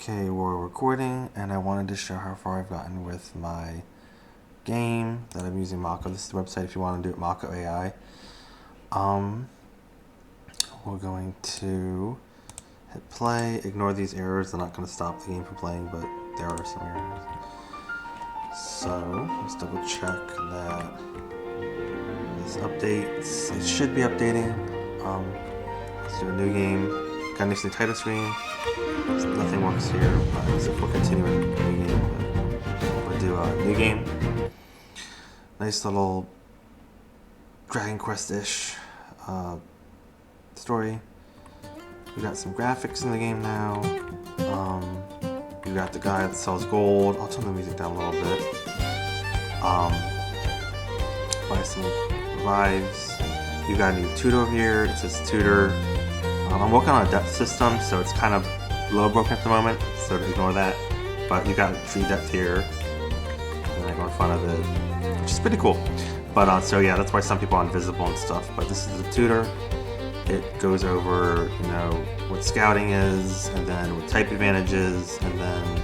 Okay, we're recording, and I wanted to show how far I've gotten with my game that I'm using Makko. This is the website if you want to do it, makko.ai. We're going to hit play, ignore these errors. They're not going to stop the game from playing, but there are some errors. So, let's double check that this updates. It should be updating. Let's do a new game. Got an interesting title screen. Nothing works here, except for continuing new game. We'll do a new game. Nice little Dragon Quest-ish story. We got some graphics in the game now. You got the guy that sells gold. I'll turn the music down a little bit. Buy some vibes. You got a new tutor here. It says tutor. I'm working on a depth system, so it's kind of low broken at the moment, so ignore that. But you got tree depth here, and I go in front of it, which is pretty cool. But so yeah, that's why some people are invisible and stuff. But this is the tutor. It goes over, what scouting is, and then what type advantages, and then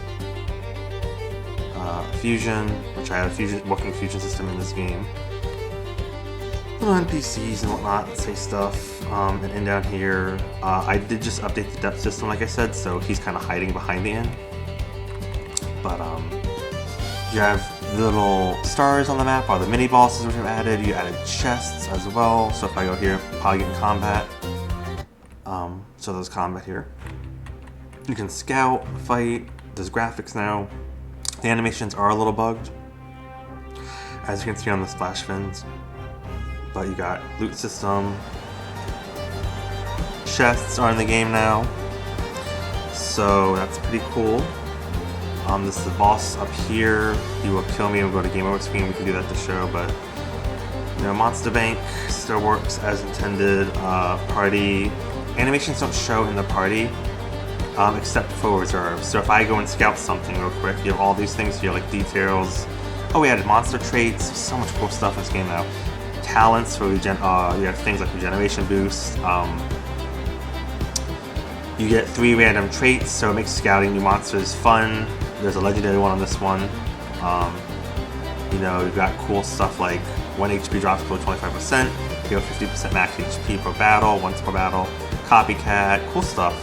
fusion, which I have a working fusion system in this game. Little NPCs and whatnot that say stuff. And down here, I did just update the depth system, like I said, so he's kind of hiding behind the inn. But you have little stars on the map, all the mini bosses which I've added. You added chests as well, so if I go here, I'll probably get in combat. So there's combat here. You can scout, fight. There's graphics now. The animations are a little bugged, as you can see on the splash fins. But you got loot system. Chests are in the game now, so that's pretty cool. This is the boss up here. He will kill me and we'll go to game over screen. We can do that to show, but Monster Bank still works as intended. Party animations don't show in the party, except for reserves. So if I go and scout something real quick, you have all these things here, like details. Oh, we added monster traits. So much cool stuff in this game now. Talents for you have things like regeneration boost. You get 3 random traits, so it makes scouting new monsters fun. There's a legendary one on this one. You've got cool stuff like 1 HP drops below 25%, you have 50% max HP per battle, once per battle, copycat, cool stuff.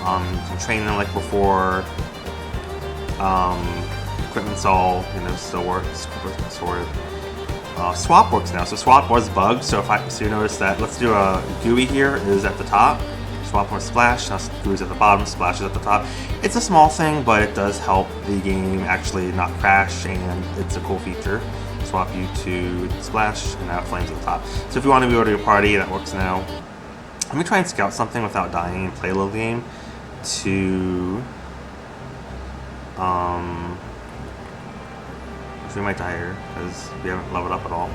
You can train them like before. Equipment's all, still works. Sword. Swap works now, so swap was bugged, so you notice that, let's do a GUI here, is at the top. Swap more splash, now GUI's at the bottom, splash is at the top. It's a small thing, but it does help the game actually not crash, and it's a cool feature. Swap you to splash, and now flames at the top. So if you want to go to your party, that works now. Let me try and scout something without dying and play a little game to we might die here because we haven't leveled up at all.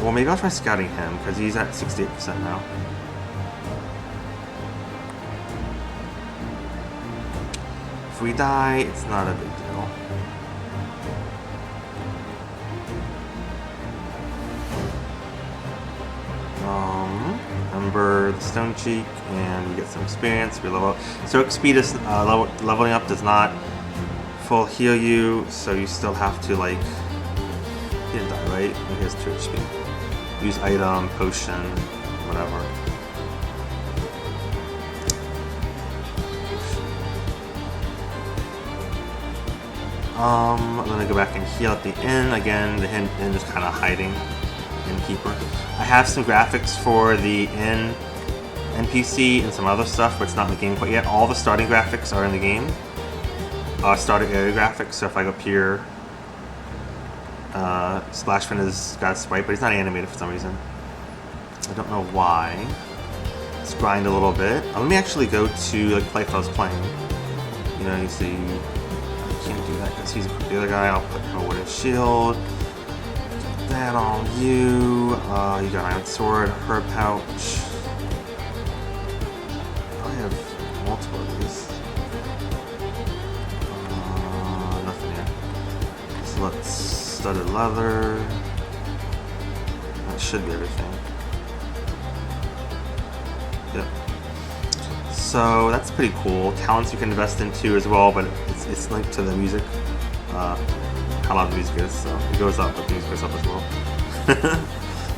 Well, maybe I'll try scouting him because he's at 68% now. If we die, it's not a big deal. Remember the Stone Cheek, and we get some experience. We level up. So speed is leveling up does not full heal you, so you still have to he didn't die, right? He has 2 HP. Use item, potion, whatever. I'm gonna go back and heal at the inn. Again, the inn is kind of hiding. Innkeeper. I have some graphics for the inn NPC and some other stuff, but it's not in the game quite yet. All the starting graphics are in the game. Starting area graphics, so if I go up here, Splashfin has got a sprite, but he's not animated for some reason. I don't know why. Let's grind a little bit. Let me actually go to play if I was playing. You see, I can't do that because he's the other guy. I'll put him a wooden shield. Get that on you. You got iron sword, herb pouch. I have multiple of these. Let's studded leather. That should be everything. Yep. So that's pretty cool. Talents you can invest into as well, but it's linked to the music. How loud the music is, so it goes up, but the music goes up as well.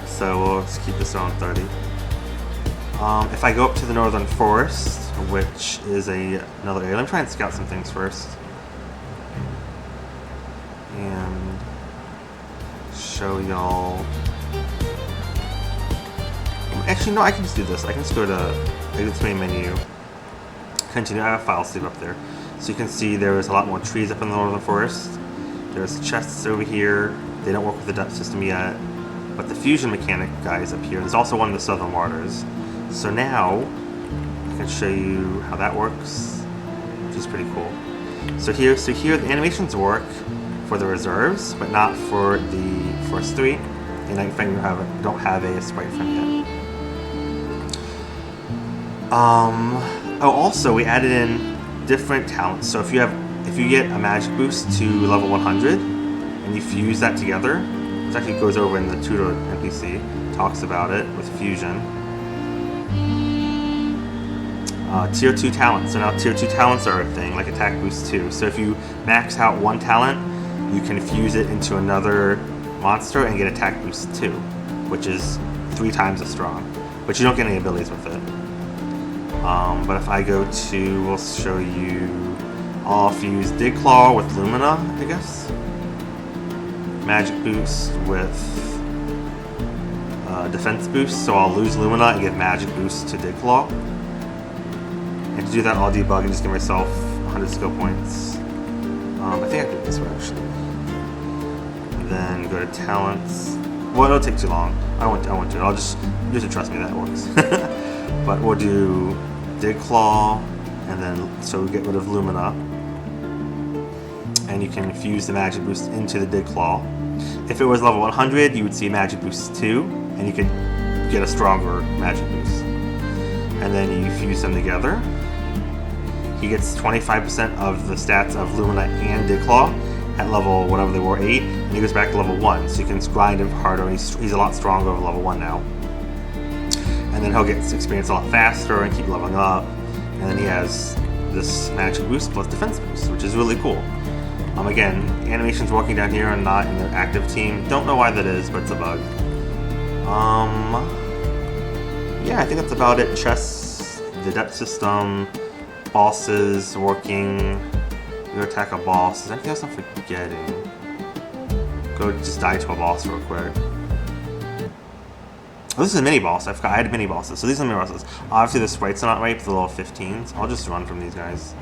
So we'll just keep this around 30. If I go up to the Northern Forest, which is another area, let me try and scout some things first. And show y'all. Actually, no, I can just do this. I can just go to Exit Main Menu. Continue. I have a file save up there. So you can see there's a lot more trees up in the Northern Forest. There's chests over here. They don't work with the depth system yet. But the fusion mechanic guy is up here. There's also one in the Southern Waters. So now, I can show you how that works, which is pretty cool. So here the animations work for the reserves, but not for the first three. And I think you don't have a sprite frame yet. Also, we added in different talents. So if you get a magic boost to level 100, and you fuse that together, it actually goes over in the tutor NPC, talks about it with fusion. Tier 2 talents. So now Tier 2 talents are a thing, like attack boost 2. So if you max out one talent, you can fuse it into another monster and get attack boost 2, which is 3 times as strong. But you don't get any abilities with it. But if I go to, we'll show you, I'll fuse Dig Claw with Lumina, I guess. Magic boost with defense boost, so I'll lose Lumina and get magic boost to Dig Claw. And to do that, I'll debug and just give myself 100 skill points. I think I do it this way actually. And then go to talents. Well, it'll take too long. I won't do it. I'll just, you have to trust me that works. But we'll do Dig Claw, and then so we get rid of Lumina. And you can fuse the magic boost into the Dig Claw. If it was level 100, you would see magic boost 2, and you could get a stronger magic boost. And then you fuse them together. He gets 25% of the stats of Lumina and Dig Claw at level whatever they were 8, and he goes back to level 1, so you can grind him harder. He's a lot stronger over level 1 now. And then he'll get experience a lot faster and keep leveling up. And then he has this magic boost plus defense boost, which is really cool. Again, animation's working down here and not in the active team. Don't know why that is, but it's a bug. Yeah, I think that's about it. Chests, the depth system, bosses working. You attack a boss. Is there anything else I'm forgetting? Go just die to a boss real quick. Oh, this is a mini boss. I forgot I had mini bosses. So these are mini bosses. Obviously the sprites are not right for the level 15s. I'll just run from these guys.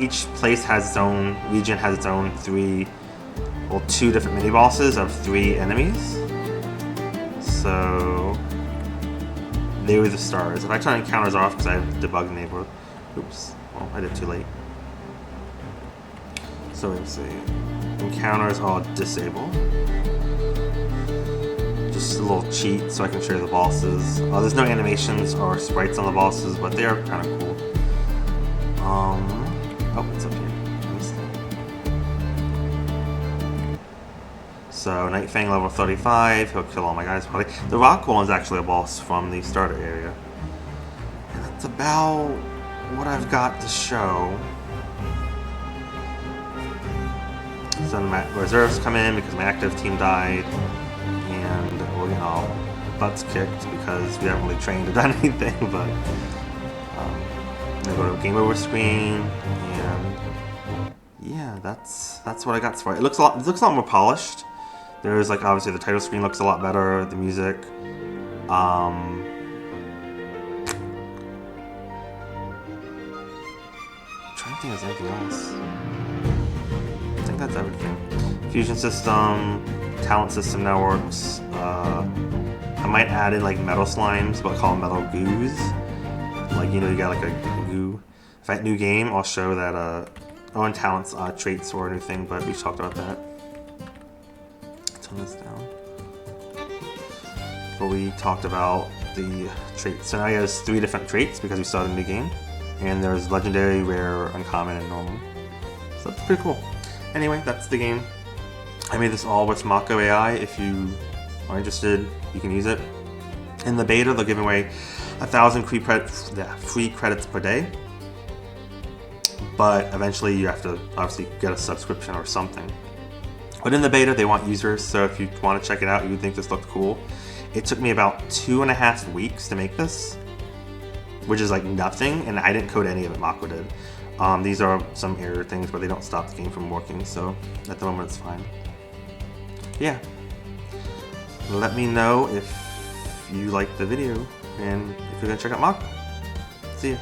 Each place has its own, region has its own 2 different mini bosses of 3 enemies. So they were the stars. If I turn encounters off because I have debug enabled, oops, well I did too late. So let's see, encounters I'll disable. Just a little cheat so I can show you the bosses. There's no animations or sprites on the bosses, but they are kind of cool. Oh, it's up here. So, Night Fang level 35, he'll kill all my guys probably. The Rock Golem is actually a boss from the starter area. And that's about what I've got to show. So my reserves come in because my active team died. And we're getting all butts kicked because we haven't really trained or done anything, but I'm gonna go to game over screen, and yeah, that's what I got for it. It looks a lot more polished. There's like obviously the title screen looks a lot better, the music. I'm trying to think if there's anything else. I think that's everything. Fusion system, talent system now works. I might add in like metal slimes, but call them metal goos. Like, you know, you got like a goo. If I had new game, I'll show that and talents traits or anything, but we talked about that. Turn this down. But we talked about the traits. So now he has 3 different traits because we started a new game. And there's legendary, rare, uncommon, and normal. So that's pretty cool. Anyway, that's the game. I made this all with makko.ai. If you are interested, you can use it. In the beta, they're giving away 1,000 free credits per day. But eventually you have to obviously get a subscription or something. But in the beta, they want users, so if you want to check it out, you would think this looked cool. It took me about 2.5 weeks to make this, which is like nothing, and I didn't code any of it, Makko did. These are some error things where they don't stop the game from working, so at the moment it's fine. Yeah. Let me know if you liked the video, and if you're gonna check out Makko. See ya.